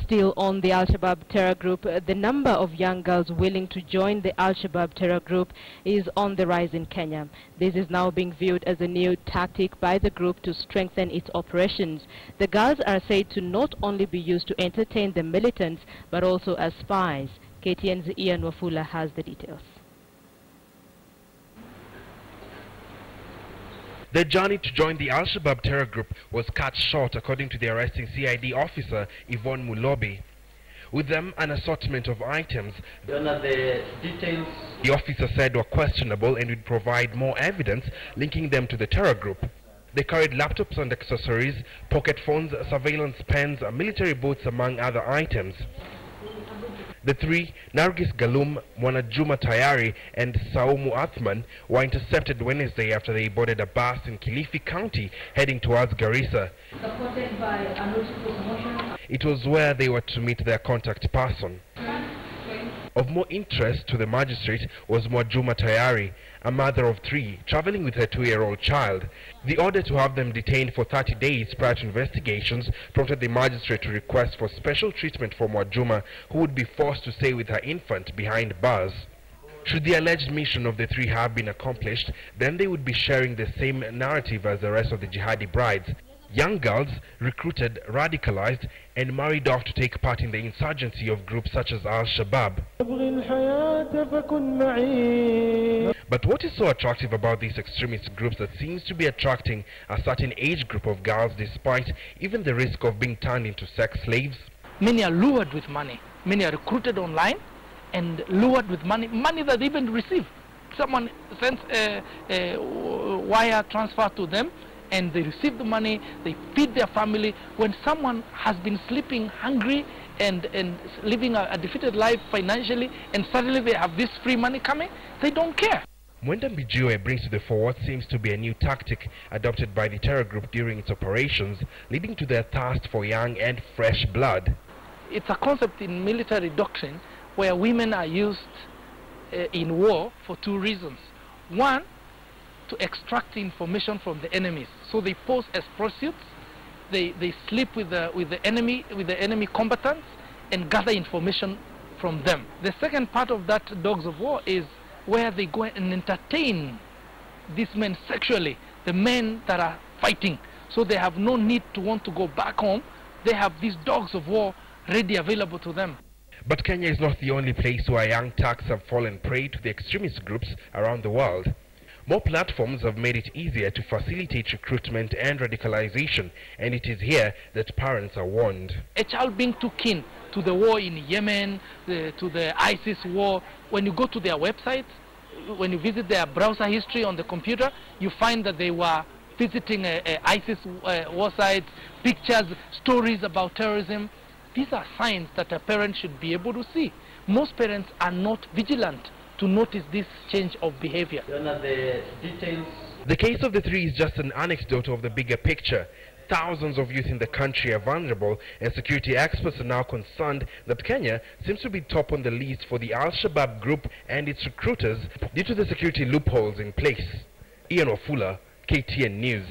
Still on the Al-Shabaab terror group, the number of young girls willing to join the Al-Shabaab terror group is on the rise in Kenya. This is now being viewed as a new tactic by the group to strengthen its operations. The girls are said to not only be used to entertain the militants, but also as spies. KTN's Ian Wafula has the details. Their journey to join the Al-Shabaab terror group was cut short, according to the arresting CID officer Yvonne Mulobi. With them, an assortment of items the details the officer said were questionable and would provide more evidence linking them to the terror group. They carried laptops and accessories, pocket phones, surveillance pens, military boots, among other items. The three, Nargis Galum, Mwanajuma Tayari and Saumu Athman, were intercepted Wednesday after they boarded a bus in Kilifi County heading towards Garissa. Supported by a notice for promotion. It was where they were to meet their contact person. Of more interest to the magistrate was Mwajuma Tayari, a mother of three, traveling with her 2-year-old child. The order to have them detained for 30 days prior to investigations prompted the magistrate to request for special treatment for Mwajuma, who would be forced to stay with her infant behind bars. Should the alleged mission of the three have been accomplished, then they would be sharing the same narrative as the rest of the jihadi brides. Young girls recruited, radicalized, and married off to take part in the insurgency of groups such as Al-Shabaab. But what is so attractive about these extremist groups that seems to be attracting a certain age group of girls despite even the risk of being turned into sex slaves? Many are lured with money. Many are recruited online and lured with money that they even receive. Someone sends a wire transfer to them, and they receive the money, they feed their family. When someone has been sleeping hungry and living a defeated life financially, and suddenly they have this free money coming, they don't care. Mwenda Mbijiwe brings to the fore what seems to be a new tactic adopted by the terror group during its operations, leading to their thirst for young and fresh blood. It's a concept in military doctrine where women are used in war for two reasons. One, to extract information from the enemies. So they pose as prostitutes, they sleep with the enemy combatants and gather information from them. The second part of that dogs of war is where they go and entertain these men sexually, the men that are fighting. So they have no need to want to go back home. They have these dogs of war ready available to them. But Kenya is not the only place where young thugs have fallen prey to the extremist groups around the world. More platforms have made it easier to facilitate recruitment and radicalization, and it is here that parents are warned. A child being too keen to the war in Yemen, to the ISIS war, when you go to their websites, when you visit their browser history on the computer, you find that they were visiting ISIS war sites, pictures, stories about terrorism. These are signs that a parent should be able to see. Most parents are not vigilant to notice this change of behavior. the details. The case of the three is just an anecdote of the bigger picture. Thousands of youth in the country are vulnerable, and security experts are now concerned that Kenya seems to be top on the list for the Al-Shabaab group and its recruiters due to the security loopholes in place. Ian Wafula, KTN News.